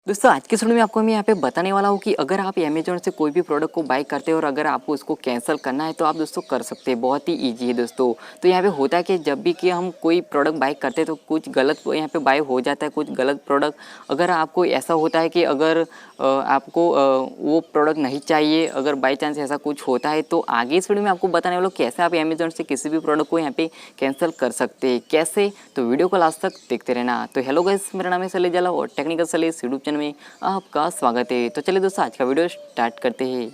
दोस्तों आज के वीडियो में आपको मैं यहाँ पे बताने वाला हूँ कि अगर आप अमेजोन से कोई भी प्रोडक्ट को बाय करते हो और अगर आपको उसको कैंसिल करना है तो आप दोस्तों कर सकते हैं। बहुत ही इजी है दोस्तों। तो यहाँ पे होता है कि जब भी कि हम कोई प्रोडक्ट बाय करते हैं तो कुछ गलत यहाँ पे बाय हो जाता है, कुछ गलत प्रोडक्ट। अगर आपको ऐसा होता है कि अगर आपको वो प्रोडक्ट नहीं चाहिए, अगर बाई चांस ऐसा कुछ होता है तो आगे इस वीडियो में आपको बताने वाला हूँ कैसे आप अमेजोन से किसी भी प्रोडक्ट को यहाँ पे कैंसिल कर सकते हैं। कैसे, तो वीडियो को लास्ट तक देखते रहना। तो हेलो गाइस, मेरा नाम है शैलेश ज़ाला और टेक्निकल शैलेश यूट्यूब चैनल में आपका स्वागत है। तो चलिए दोस्तों आज का वीडियो स्टार्ट करते हैं।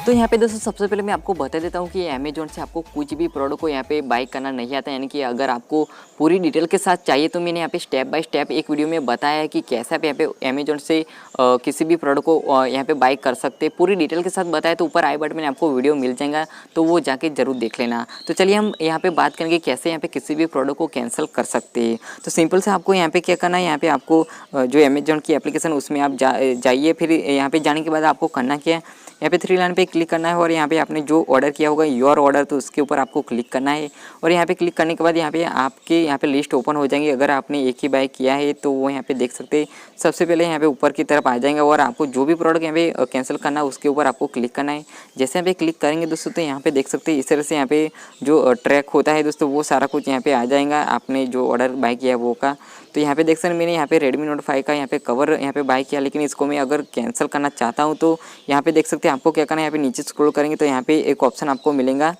तो यहाँ पे दोस्तों सबसे पहले मैं आपको बता देता हूँ कि अमेजोन से आपको कुछ भी प्रोडक्ट को यहाँ पे बाय करना नहीं आता। यानी कि अगर आपको पूरी डिटेल के साथ चाहिए तो मैंने यहाँ पे स्टेप बाय स्टेप एक वीडियो में बताया है कि कैसे आप यहाँ पे अमेजोन से किसी भी प्रोडक्ट को यहाँ पे बाय कर सकते हैं। पूरी डिटेल के साथ बताया तो ऊपर आई बटन में आपको वीडियो मिल जाएगा, तो वो जाके जरूर देख लेना। तो चलिए हम यहाँ पे बात करेंगे कैसे यहाँ पे किसी भी प्रोडक्ट को कैंसिल कर सकते हैं। तो सिंपल से आपको यहाँ पे क्या करना है, यहाँ पे आपको जो अमेजोन की एप्लीकेशन उसमें आप जाइए। फिर यहाँ पे जाने के बाद आपको करना क्या है, यहाँ पे थ्री लाइन पे क्लिक करना है और यहाँ पे आपने जो ऑर्डर किया होगा योर ऑर्डर, तो उसके ऊपर आपको क्लिक करना है। और यहाँ पे क्लिक करने के बाद यहाँ पे आपके यहाँ पे लिस्ट ओपन हो जाएंगे। अगर आपने एक ही बाय किया है तो वो यहाँ पे देख सकते हैं। सबसे पहले यहाँ पे ऊपर की तरफ आ जाएंगे और आपको जो भी प्रोडक्ट यहाँ पे कैंसिल करना है उसके ऊपर आपको क्लिक करना है। जैसे यहाँ पे क्लिक करेंगे दोस्तों तो यहाँ पे देख सकते हैं इस तरह से यहाँ पे जो ट्रैक होता है दोस्तों वो सारा कुछ यहाँ पे आ जाएगा आपने जो ऑर्डर बाय किया है वो का। तो यहाँ पे देख सकते हैं मैंने यहाँ पे Redmi Note 5 का यहाँ पे कवर यहाँ पे बाय किया, लेकिन इसको मैं अगर कैंसिल करना चाहता हूँ तो यहाँ पे देख सकते हैं आपको क्या करना है। यहाँ पे नीचे स्क्रॉल करेंगे तो यहाँ पे एक ऑप्शन आपको मिलेगा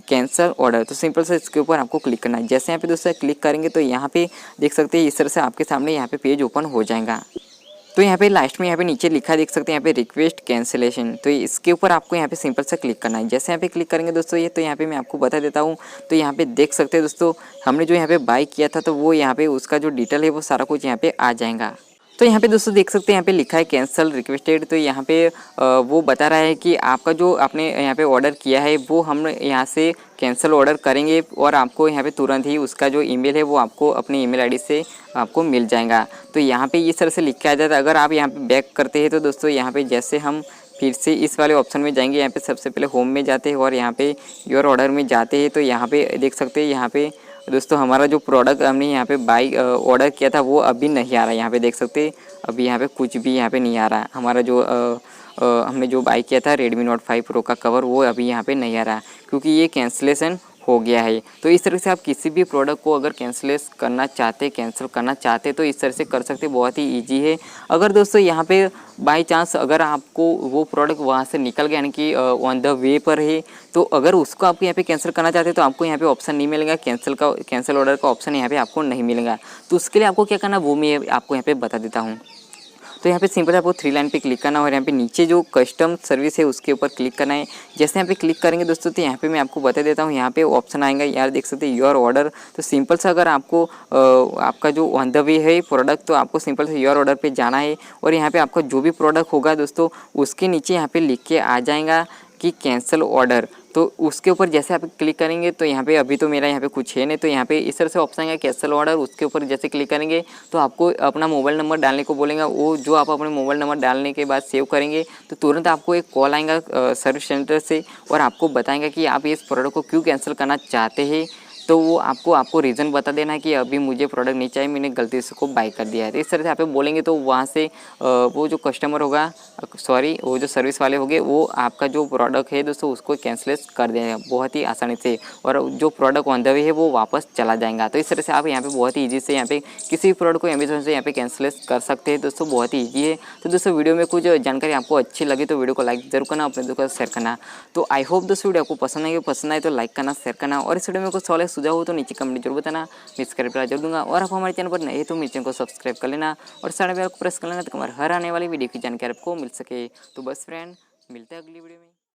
कैंसिल ऑर्डर। तो सिंपल से इसके ऊपर आपको क्लिक करना है। जैसे यहाँ पे दोस्तों क्लिक करेंगे तो यहाँ पे देख सकते हैं इस तरह से आपके सामने यहाँ पे पेज ओपन हो जाएगा। तो यहाँ पे लास्ट में यहाँ पे नीचे लिखा देख सकते हैं यहाँ पे रिक्वेस्ट कैंसिलेशन, तो इसके ऊपर आपको यहाँ पे सिंपल से क्लिक करना है। जैसे यहाँ पे क्लिक करेंगे दोस्तों ये, तो यहाँ पे मैं आपको बता देता हूँ। तो यहाँ पे देख सकते हैं दोस्तों हमने जो यहाँ पे बाय किया था तो वो यहाँ पे उसका जो डिटेल है वो सारा कुछ यहाँ पे आ जाएगा। तो यहाँ पे दोस्तों देख सकते हैं यहाँ पे लिखा है कैंसिल रिक्वेस्टेड। तो यहाँ पे वो बता रहा है कि आपका जो आपने यहाँ पे ऑर्डर किया है वो हम यहाँ से कैंसिल ऑर्डर करेंगे और आपको यहाँ पे तुरंत ही उसका जो ईमेल है वो आपको अपने ईमेल आईडी से आपको मिल जाएगा। तो यहाँ पे इस तरह से लिख के आ जाता है। अगर आप यहाँ पे बैक करते हैं तो दोस्तों यहाँ पे जैसे हम फिर से इस वाले ऑप्शन में जाएंगे, यहाँ पे सबसे पहले होम में जाते हैं और यहाँ पे योर ऑर्डर में जाते हैं। तो यहाँ पे देख सकते हैं यहाँ पे दोस्तों हमारा जो प्रोडक्ट हमने यहाँ पे बाई ऑर्डर किया था वो अभी नहीं आ रहा है। यहाँ पे देख सकते हैं अभी यहाँ पे कुछ भी यहाँ पे नहीं आ रहा। हमारा जो हमने जो बाई किया था Redmi Note 5 Pro का कवर वो अभी यहाँ पे नहीं आ रहा क्योंकि ये कैंसिलेशन हो गया है। तो इस तरह से आप किसी भी प्रोडक्ट को अगर कैंसिल करना चाहते तो इस तरह से कर सकते, बहुत ही इजी है। अगर दोस्तों यहाँ पे बाई चांस अगर आपको वो प्रोडक्ट वहाँ से निकल गया यानी कि ऑन द वे पर है, तो अगर उसको आपको यहाँ पे कैंसिल करना चाहते तो आपको यहाँ पे ऑप्शन नहीं मिलेगा, कैंसिल ऑर्डर का ऑप्शन यहाँ पे आपको नहीं मिलेगा। तो उसके लिए आपको क्या करना वो मैं आपको यहाँ पे बता देता हूँ। तो यहाँ पे सिंपल आपको थ्री लाइन पे क्लिक करना है और यहाँ पे नीचे जो कस्टम सर्विस है उसके ऊपर क्लिक करना है। जैसे यहाँ पे क्लिक करेंगे दोस्तों तो यहाँ पे मैं आपको बता देता हूँ, यहाँ पे ऑप्शन आएगा यार देख सकते हैं योर ऑर्डर। तो सिंपल से अगर आपको आपका जो ऑन द वे है प्रोडक्ट तो आपको सिंपल से योर ऑर्डर पे जाना है और यहाँ पे आपका जो भी प्रोडक्ट होगा दोस्तों उसके नीचे यहाँ पे लिख के आ जाएगा कि कैंसिल ऑर्डर। तो उसके ऊपर जैसे आप क्लिक करेंगे तो यहाँ पे अभी तो मेरा यहाँ पे कुछ है नहीं, तो यहाँ पे इस तरह से ऑप्शन है कैंसिल ऑर्डर। उसके ऊपर जैसे क्लिक करेंगे तो आपको अपना मोबाइल नंबर डालने को बोलेगा। वो जो आप अपने मोबाइल नंबर डालने के बाद सेव करेंगे तो तुरंत आपको एक कॉल आएगा सर्विस सेंटर से और आपको बताएंगे कि आप इस प्रोडक्ट को क्यों कैंसिल करना चाहते हैं। तो वो आपको रीज़न बता देना है कि अभी मुझे प्रोडक्ट नहीं चाहिए, मैंने गलती से उसको बाय कर दिया है। तो इस तरह से आप बोलेंगे तो वहाँ से वो जो कस्टमर होगा वो जो सर्विस वाले होंगे वो आपका जो प्रोडक्ट है दोस्तों उसको कैंसिल कर देगा बहुत ही आसानी से, और जो प्रोडक्ट ऑन द वे है वो वापस चला जाएगा। तो इस तरह से आप यहाँ पे बहुत ही ईजी से यहाँ पे किसी भी प्रोडक्ट को अमेजोन से यहाँ पे कैंसिल कर सकते हैं दोस्तों, बहुत ही ईजी है। तो दोस्तों वीडियो में कुछ जानकारी आपको अच्छी लगी तो वीडियो को लाइक जरूर करना, अपने दोस्तों को शेयर करना। तो आई होप दोस्तों वीडियो आपको पसंद आए तो लाइक करना, शेयर करना, और इस वीडियो में कुछ सवाल सुझाव हो तो नीचे कमेंट जरूर बताना, मैं इसका रिप्लाई जरूर दूंगा। और आप हमारे चैनल पर नए तो मेरे चैनल को सब्सक्राइब कर लेना और साइड बेल को प्रेस कर लेना तो हमारे हर आने वाली वीडियो की जानकारी आपको मिल सके। तो बस फ्रेंड मिलते हैं अगली वीडियो में।